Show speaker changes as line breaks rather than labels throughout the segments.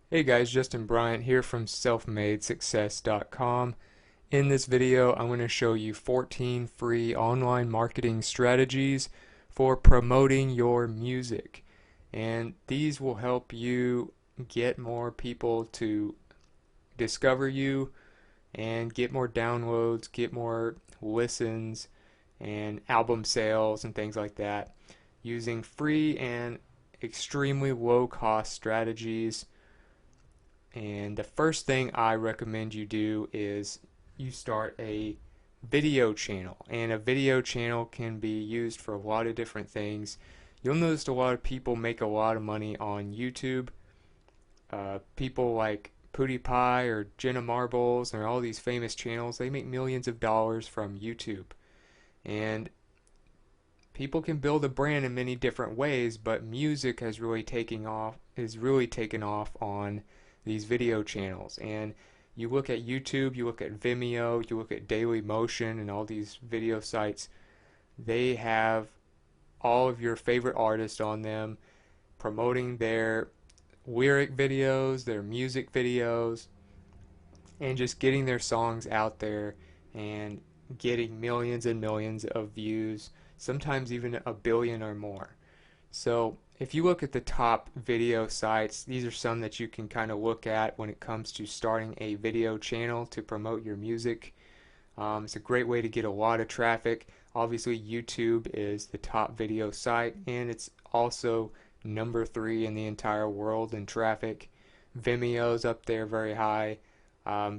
Hey guys, Justin Bryant here from selfmadesuccess.com. In this video, I'm going to show you 14 free online marketing strategies for promoting your music. And these will help you get more people to discover you and get more downloads, get more listens, and album sales and things like that using free and extremely low cost strategies. And the first thing I recommend you do is you start a video channel. And a video channel can be used for a lot of different things. You'll notice a lot of people make a lot of money on YouTube. People like PewDiePie or Jenna Marbles and all these famous channels, they make millions of dollars from YouTube. And people can build a brand in many different ways, but music has really taken off on these video channels. And you look at YouTube, you look at Vimeo, you look at Daily Motion and all these video sites, they have all of your favorite artists on them promoting their lyric videos, their music videos, and just getting their songs out there and getting millions and millions of views, sometimes even a billion or more. So if you look at the top video sites, these are some that you can kind of look at when it comes to starting a video channel to promote your music. It's a great way to get a lot of traffic. Obviously, YouTube is the top video site, and it's also number 3 in the entire world in traffic. Vimeo's up there very high.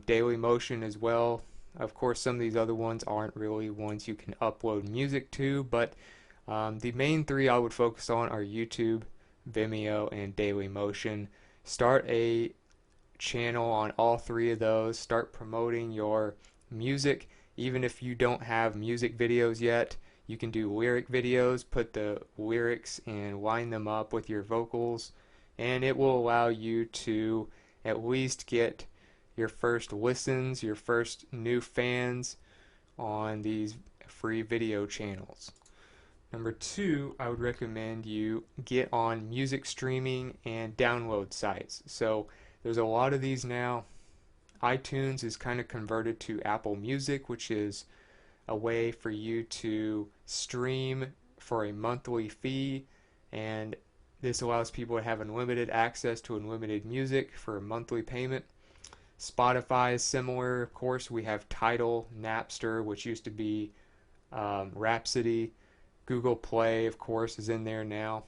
Daily Motion as well. Of course, some of these other ones aren't really ones you can upload music to, but the main 3 I would focus on are YouTube, Vimeo, and Daily Motion. Start a channel on all 3 of those. Start promoting your music. Even if you don't have music videos yet, you can do lyric videos, put the lyrics and line them up with your vocals, and it will allow you to at least get your first listens, your first new fans on these free video channels. Number 2, I would recommend you get on music streaming and download sites. So there's a lot of these now. iTunes is kind of converted to Apple Music, which is a way for you to stream for a monthly fee, and this allows people to have unlimited access to unlimited music for a monthly payment. Spotify is similar. Of course, we have Tidal, Napster, which used to be Rhapsody. Google Play, of course, is in there now.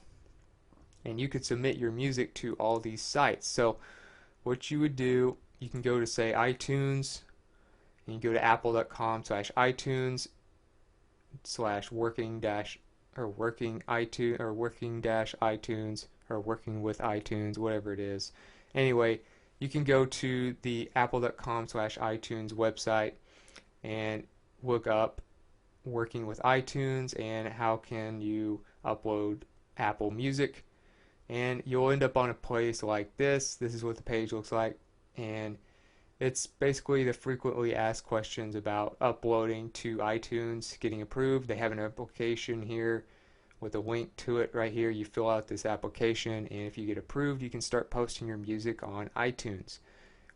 And you could submit your music to all these sites. So what you would do, you can go to, say, iTunes, and you go to apple.com/iTunes /working dash or working iTunes or working dash iTunes or working with iTunes, whatever it is. Anyway, you can go to the apple.com/iTunes website and look up working with iTunes and how can you upload Apple Music, and you'll end up on a place like this. This is what the page looks like, and it's basically the frequently asked questions about uploading to iTunes, getting approved. They have an application here with a link to it right here. You fill out this application, and if you get approved, you can start posting your music on iTunes,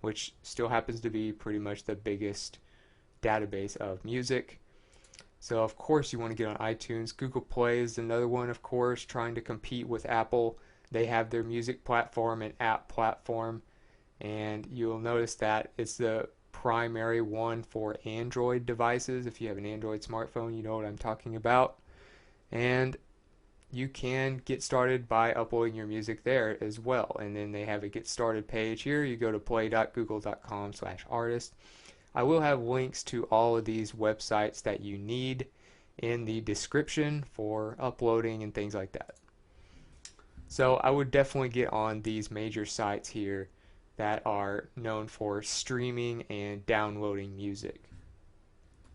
which still happens to be pretty much the biggest database of music. So of course you want to get on iTunes. Google Play is another one, of course, trying to compete with Apple. They have their music platform and app platform, and you'll notice that it's the primary one for Android devices. If you have an Android smartphone, you know what I'm talking about. And you can get started by uploading your music there as well. And then they have a get started page here. You go to play.google.com/artist. I will have links to all of these websites that you need in the description for uploading and things like that. So I would definitely get on these major sites here that are known for streaming and downloading music.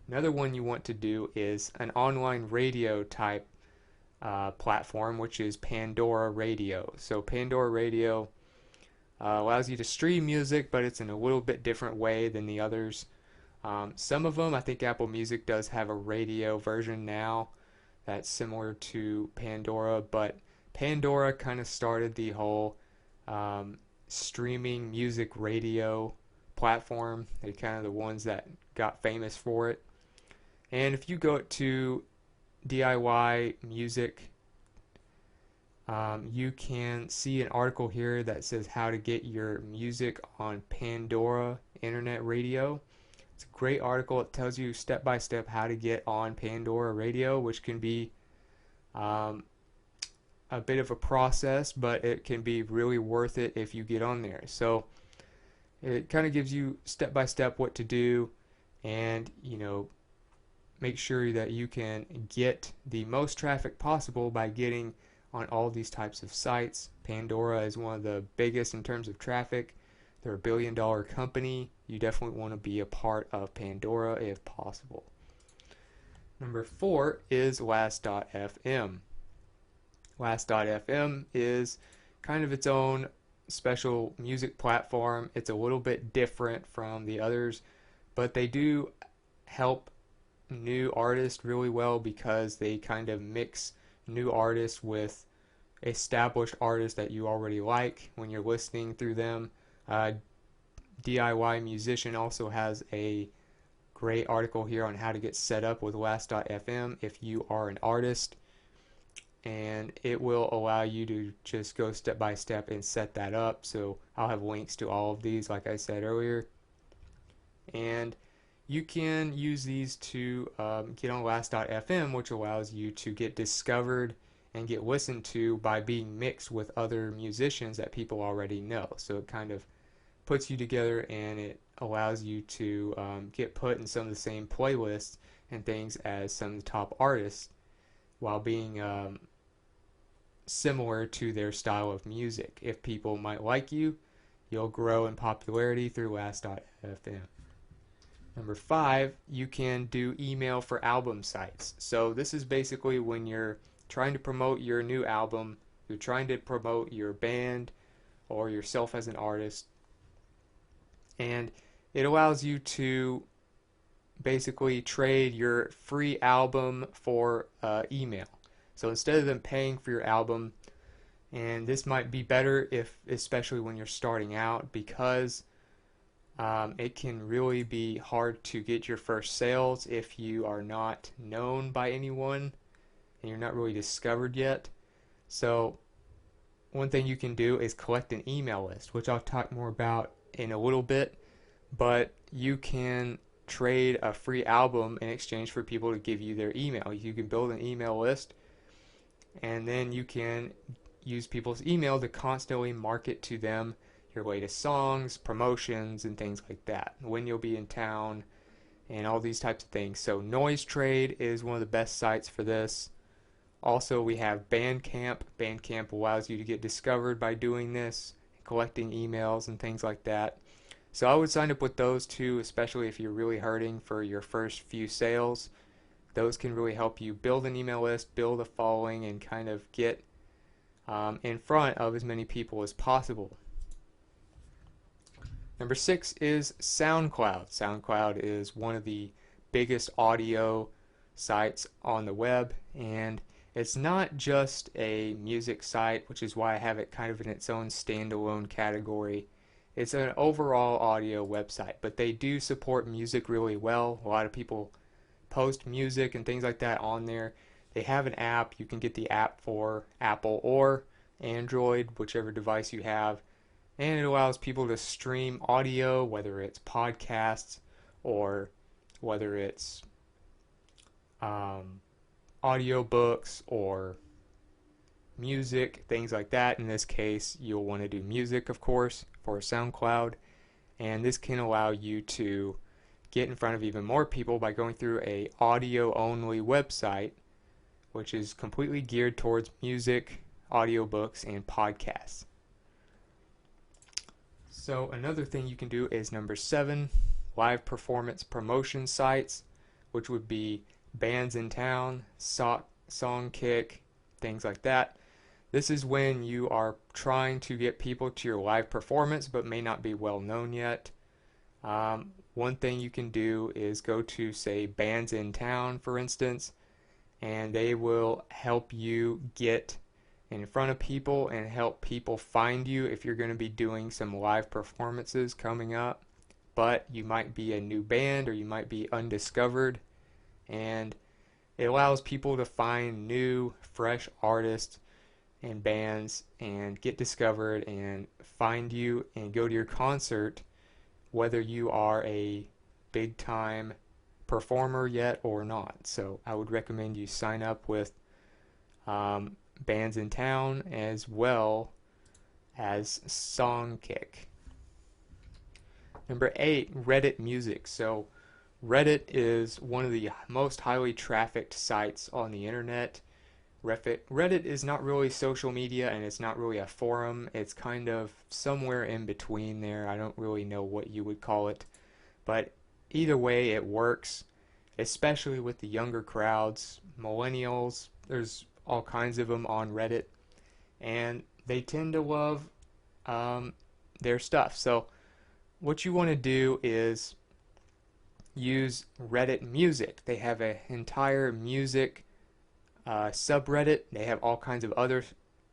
Another one you want to do is an online radio type platform, which is Pandora Radio. So Pandora Radio allows you to stream music, but it's in a little bit different way than the others. Some of them, I think Apple Music does have a radio version now that's similar to Pandora, but Pandora kind of started the whole streaming music radio platform. They're kind of the ones that got famous for it. And if you go to DIY music, you can see an article here that says how to get your music on Pandora Internet Radio. It's a great article. It tells you step by step how to get on Pandora Radio, which can be a bit of a process, but it can be really worth it if you get on there. So it kind of gives you step by step what to do, and make sure that you can get the most traffic possible by getting on all these types of sites. Pandora is one of the biggest in terms of traffic. They're a billion-dollar company. You definitely want to be a part of Pandora if possible. Number 4 is Last.fm. Last.fm is kind of its own special music platform. It's a little bit different from the others, but they do help new artists really well because they kind of mix new artists with established artists that you already like when you're listening through them. DIY Musician also has a great article here on how to get set up with Last.fm if you are an artist, and it will allow you to just go step by step and set that up. So I'll have links to all of these like I said earlier, and you can use these to get on Last.fm, which allows you to get discovered and get listened to by being mixed with other musicians that people already know. So it kind of puts you together, and it allows you to get put in some of the same playlists and things as some of the top artists, while being similar to their style of music. If people might like you, you'll grow in popularity through Last.fm. Number 5, you can do email for album sites. So this is basically when you're trying to promote your new album, you're trying to promote your band or yourself as an artist, and it allows you to basically trade your free album for email. So instead of them paying for your album, and this might be better especially when you're starting out, because it can really be hard to get your first sales if you are not known by anyone and you're not really discovered yet. So one thing you can do is collect an email list, which I'll talk more about in a little bit, but you can trade a free album in exchange for people to give you their email. You can build an email list, and then you can use people's email to constantly market to them your latest songs, promotions, and things like that, when you'll be in town, and all these types of things. So Noise Trade is one of the best sites for this. Also, we have Bandcamp. Bandcamp allows you to get discovered by doing this, collecting emails and things like that. So I would sign up with those two, especially if you're really hurting for your first few sales. Those can really help you build an email list, build a following, and kind of get in front of as many people as possible. Number 6 is SoundCloud. SoundCloud is one of the biggest audio sites on the web, and it's not just a music site, which is why I have it kind of in its own standalone category. It's an overall audio website, but they do support music really well. A lot of people post music and things like that on there. They have an app. You can get the app for Apple or Android, whichever device you have, and it allows people to stream audio, whether it's podcasts or whether it's audio books or music, things like that. In this case, you'll want to do music, of course, for SoundCloud, and this can allow you to get in front of even more people by going through a audio-only website, which is completely geared towards music, audiobooks, and podcasts. So another thing you can do is number 7, live performance promotion sites, which would be bands in town, Songkick, things like that. This is when you are trying to get people to your live performance but may not be well known yet. One thing you can do is go to, say, Bands in Town, for instance, and they will help you get in front of people and help people find you if you're going to be doing some live performances coming up, but you might be a new band or you might be undiscovered, and it allows people to find new, fresh artists and bands and get discovered and find you and go to your concert, whether you are a big time performer yet or not. So I would recommend you sign up with bands in town as well as Songkick. Number 8, Reddit music. So Reddit is one of the most highly trafficked sites on the internet. Reddit is not really social media and it's not really a forum. It's kind of somewhere in between there. I don't really know what you would call it. But either way, it works, especially with the younger crowds, millennials. There's all kinds of them on Reddit, and they tend to love their stuff. So what you want to do is use Reddit Music. They have an entire music subreddit. They have all kinds of other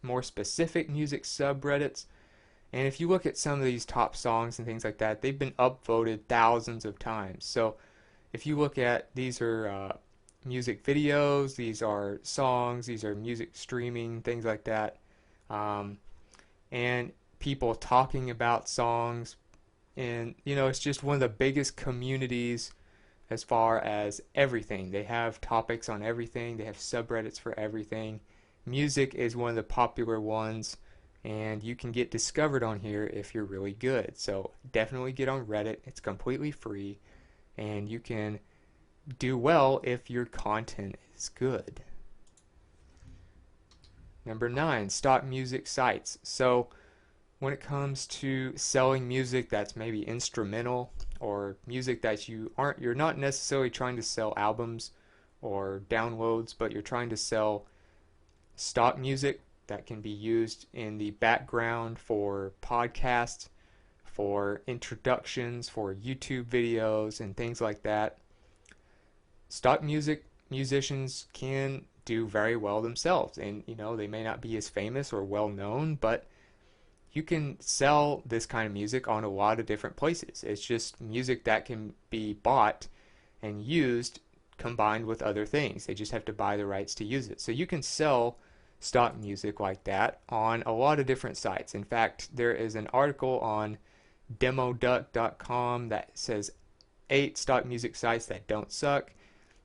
more specific music subreddits. And if you look at some of these top songs and things like that, they've been upvoted thousands of times. So if you look at, these are music videos, these are songs, these are music streaming, things like that. And people talking about songs. And, it's just one of the biggest communities as far as everything. They have topics on everything. They have subreddits for everything. Music is one of the popular ones, and you can get discovered on here if you're really good. So definitely get on Reddit. It's completely free, and you can do well if your content is good. Number 9, stock music sites. So when it comes to selling music that's maybe instrumental, or music that you're not necessarily trying to sell albums or downloads, but you're trying to sell stock music that can be used in the background for podcasts, for introductions, for YouTube videos, and things like that. Stock music musicians can do very well themselves, and they may not be as famous or well known, but you can sell this kind of music on a lot of different places. It's just music that can be bought and used combined with other things. They just have to buy the rights to use it. So you can sell stock music like that on a lot of different sites. In fact, there is an article on demoduck.com that says 8 stock music sites that don't suck.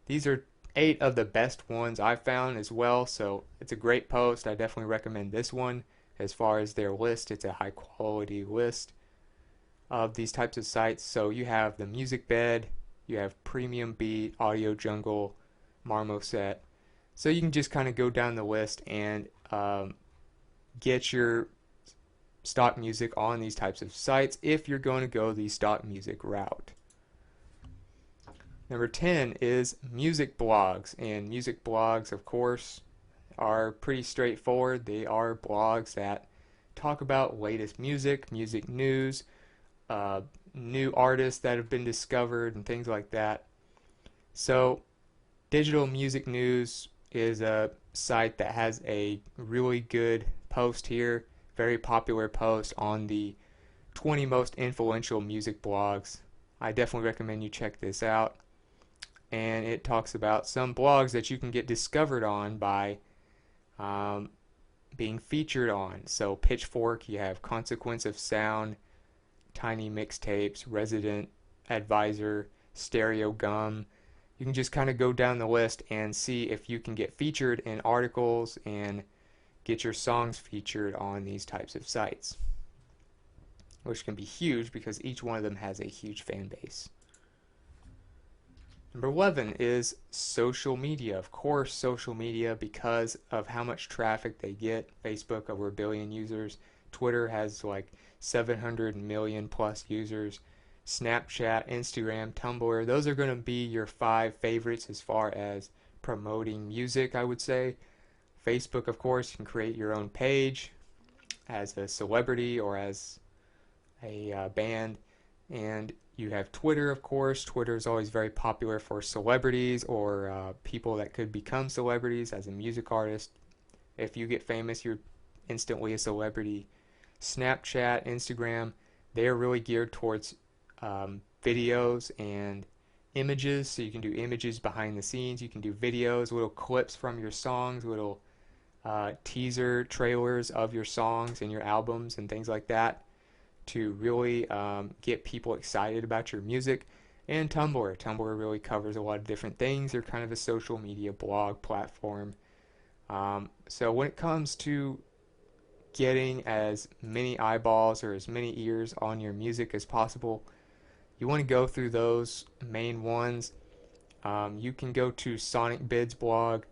These are 8 of the best ones I've found as well, so it's a great post. I definitely recommend this one. As far as their list, it's a high quality list of these types of sites. So you have the Music Bed, you have Premium Beat, Audio Jungle, Marmoset. So you can just kind of go down the list and get your stock music on these types of sites if you're going to go the stock music route. Number 10 is music blogs. And music blogs, of course, are pretty straightforward. They are blogs that talk about latest music, music news, new artists that have been discovered, and things like that. So Digital Music News is a site that has a really good post here, very popular post on the 20 most influential music blogs. I definitely recommend you check this out. And it talks about some blogs that you can get discovered on by being featured on. So Pitchfork, you have Consequence of Sound, Tiny Mixtapes, Resident Advisor, Stereo Gum. You can just kind of go down the list and see if you can get featured in articles and get your songs featured on these types of sites, which can be huge because each one of them has a huge fan base. Number 11 is social media. Of course, social media, because of how much traffic they get. Facebook, over 1 billion users. Twitter has like 700 million plus users. Snapchat, Instagram, Tumblr, those are going to be your 5 favorites as far as promoting music, I would say. Facebook, of course, you can create your own page as a celebrity or as a band. And you have Twitter, of course. Twitter is always very popular for celebrities or people that could become celebrities as a music artist. If you get famous, you're instantly a celebrity. Snapchat, Instagram, they're really geared towards videos and images. So you can do images behind the scenes. You can do videos, little clips from your songs, little teaser trailers of your songs and your albums and things like that to really get people excited about your music. And Tumblr really covers a lot of different things. They're kind of a social media blog platform. So when it comes to getting as many eyeballs or as many ears on your music as possible, you want to go through those main ones. You can go to Sonic Bid's blog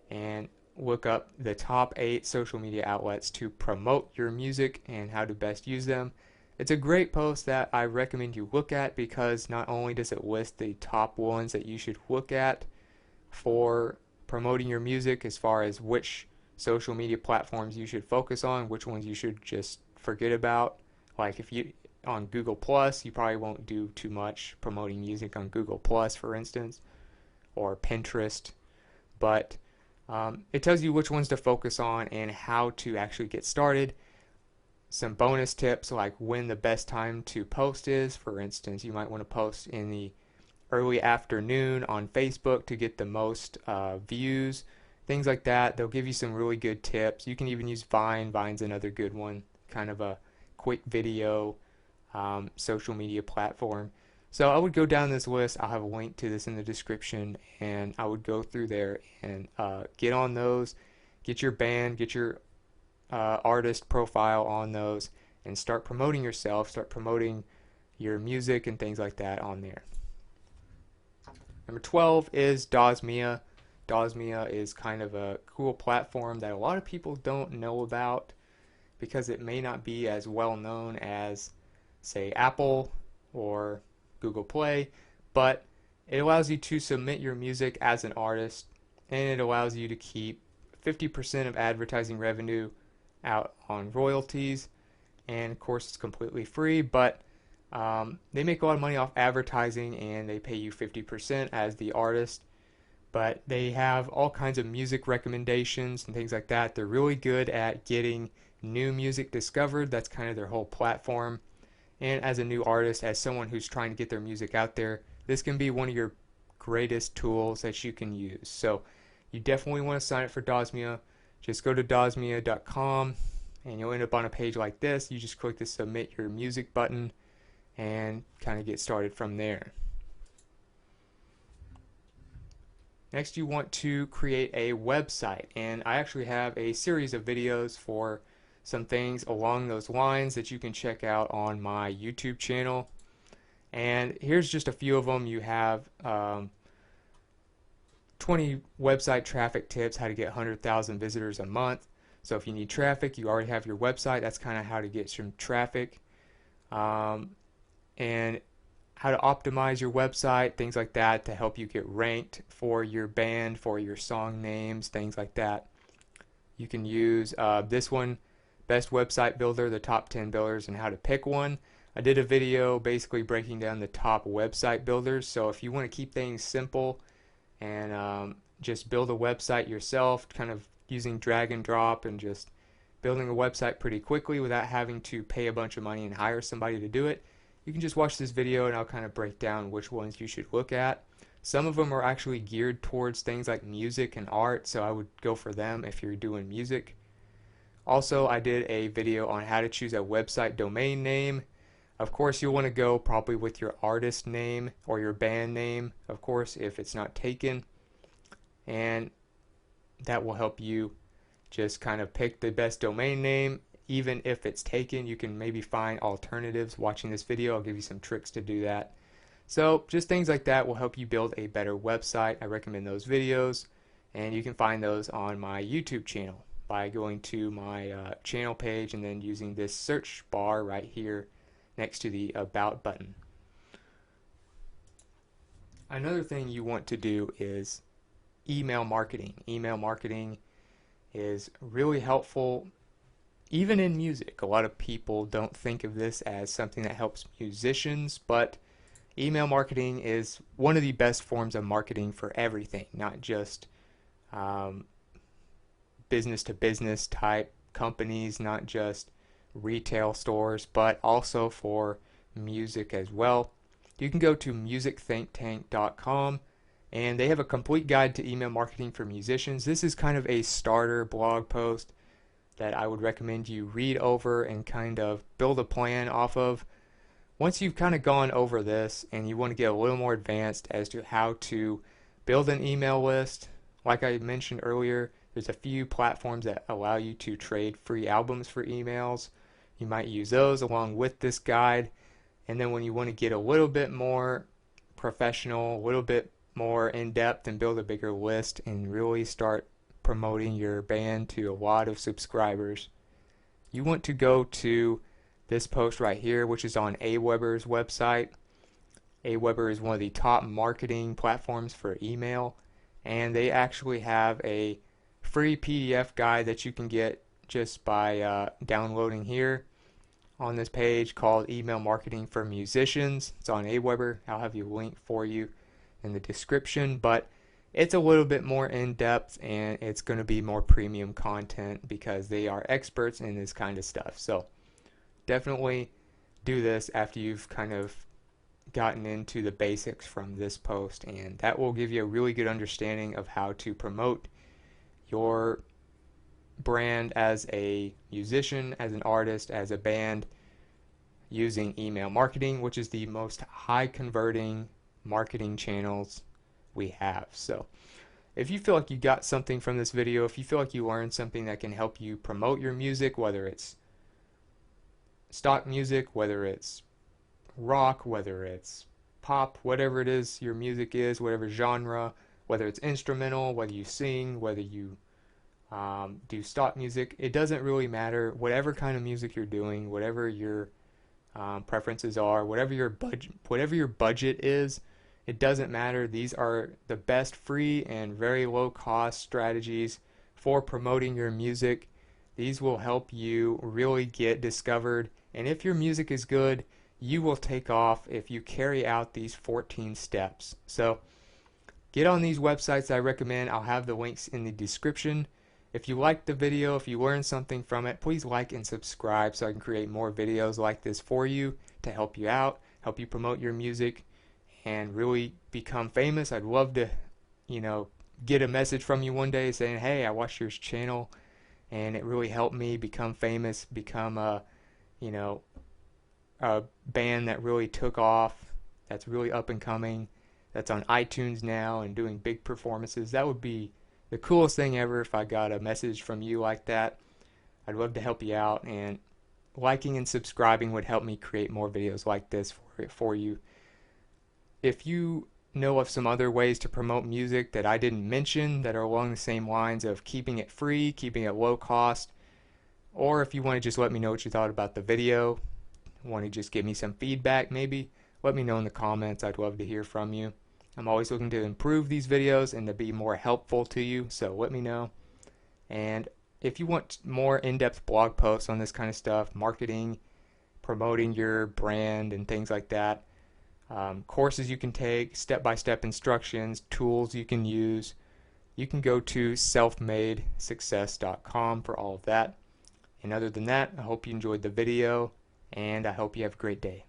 and look up the top 8 social media outlets to promote your music and how to best use them. It's a great post that I recommend you look at because not only does it list the top ones that you should look at for promoting your music as far as which social media platforms you should focus on, which ones you should just forget about. Like if you on Google Plus, you probably won't do too much promoting music on Google Plus, for instance, or Pinterest, but it tells you which ones to focus on and how to actually get started. Some bonus tips like when the best time to post is. For instance, you might want to post in the early afternoon on Facebook to get the most views, things like that. They'll give you some really good tips. You can even use Vine. Vine's another good one, kind of a quick video social media platform. So I would go down this list. I'll have a link to this in the description, and I would go through there and get on those, get your band, get your artist profile on those, and start promoting yourself, start promoting your music and things like that on there. Number 12 is DasMia. DasMia is kind of a cool platform that a lot of people don't know about because it may not be as well known as, say, Apple or Google Play, but it allows you to submit your music as an artist, and it allows you to keep 50% of advertising revenue out on royalties. And of course, it's completely free, but they make a lot of money off advertising, and they pay you 50% as the artist. But they have all kinds of music recommendations and things like that. They're really good at getting new music discovered. That's kind of their whole platform. And as a new artist, as someone who's trying to get their music out there, this can be one of your greatest tools that you can use. So you definitely want to sign up for DasMia. Just go to DasMia.com and you'll end up on a page like this. You just click the submit your music button and kind of get started from there. Next, you want to create a website, and I actually have a series of videos for some things along those lines that you can check out on my YouTube channel. And here's just a few of them. You have 20 website traffic tips, how to get 100,000 visitors a month. So if you need traffic, you already have your website. That's kind of how to get some traffic. And how to optimize your website, things like that to help you get ranked for your band, for your song names, things like that. You can use this one, Best Website Builder, the top 10 builders and how to pick one. I did a video basically breaking down the top website builders. So if you want to keep things simple and just build a website yourself, kind of using drag and drop and just building a website pretty quickly without having to pay a bunch of money and hire somebody to do it, you can just watch this video and I'll kind of break down which ones you should look at. Some of them are actually geared towards things like music and art, so I would go for them if you're doing music. Also, I did a video on how to choose a website domain name. Of course, you'll want to go probably with your artist name or your band name, of course, if it's not taken. And that will help you just kind of pick the best domain name. Even if it's taken, you can maybe find alternatives. Watching this video, I'll give you some tricks to do that. So just things like that will help you build a better website. I recommend those videos, and you can find those on my YouTube channel by going to my channel page and then using this search bar right here next to the About button. Another thing you want to do is email marketing. Email marketing is really helpful even in music. A lot of people don't think of this as something that helps musicians, but email marketing is one of the best forms of marketing for everything, not just business to business type companies, not just retail stores, but also for music as well. You can go to musicthinktank.com and they have a complete guide to email marketing for musicians. This is kind of a starter blog post that I would recommend you read over and kind of build a plan off of. Once you've kind of gone over this and you want to get a little more advanced as to how to build an email list, like I mentioned earlier, there's a few platforms that allow you to trade free albums for emails. You might use those along with this guide. And then when you want to get a little bit more professional, a little bit more in-depth and build a bigger list and really start promoting your band to a lot of subscribers, you want to go to this post right here, which is on Aweber's website. Aweber is one of the top marketing platforms for email, and they actually have a free PDF guide that you can get just by downloading here on this page called Email Marketing for Musicians. It's on Aweber. I'll have a link for you in the description, but it's a little bit more in-depth and it's going to be more premium content because they are experts in this kind of stuff. So definitely do this after you've kind of gotten into the basics from this post, and that will give you a really good understanding of how to promote your brand as a musician, as an artist, as a band using email marketing, which is the most high converting marketing channels we have. So if you feel like you got something from this video, if you feel like you learned something that can help you promote your music, whether it's stock music, whether it's rock, whether it's pop, whatever it is your music is, whatever genre, whether it's instrumental, whether you sing, whether you do stock music, it doesn't really matter. Whatever kind of music you're doing, whatever your preferences are, whatever your budget is, it doesn't matter. These are the best free and very low cost strategies for promoting your music. These will help you really get discovered, and if your music is good, you will take off if you carry out these 14 steps. So get on these websites I recommend. I'll have the links in the description. If you liked the video, if you learned something from it, please like and subscribe so I can create more videos like this for you to help you out, help you promote your music, and really become famous. I'd love to, get a message from you one day saying, hey, I watched your channel and it really helped me become famous, become a band that really took off, that's really up and coming, that's on iTunes now and doing big performances. That would be the coolest thing ever if I got a message from you like that. I'd love to help you out, and liking and subscribing would help me create more videos like this for you. If you know of some other ways to promote music that I didn't mention that are along the same lines of keeping it free, keeping it low cost, or if you want to just let me know what you thought about the video, want to just give me some feedback maybe, let me know in the comments. I'd love to hear from you. I'm always looking to improve these videos and to be more helpful to you, so let me know. And if you want more in-depth blog posts on this kind of stuff, marketing, promoting your brand and things like that, courses you can take, step-by-step instructions, tools you can use, you can go to selfmadesuccess.com for all of that. And other than that, I hope you enjoyed the video, and I hope you have a great day.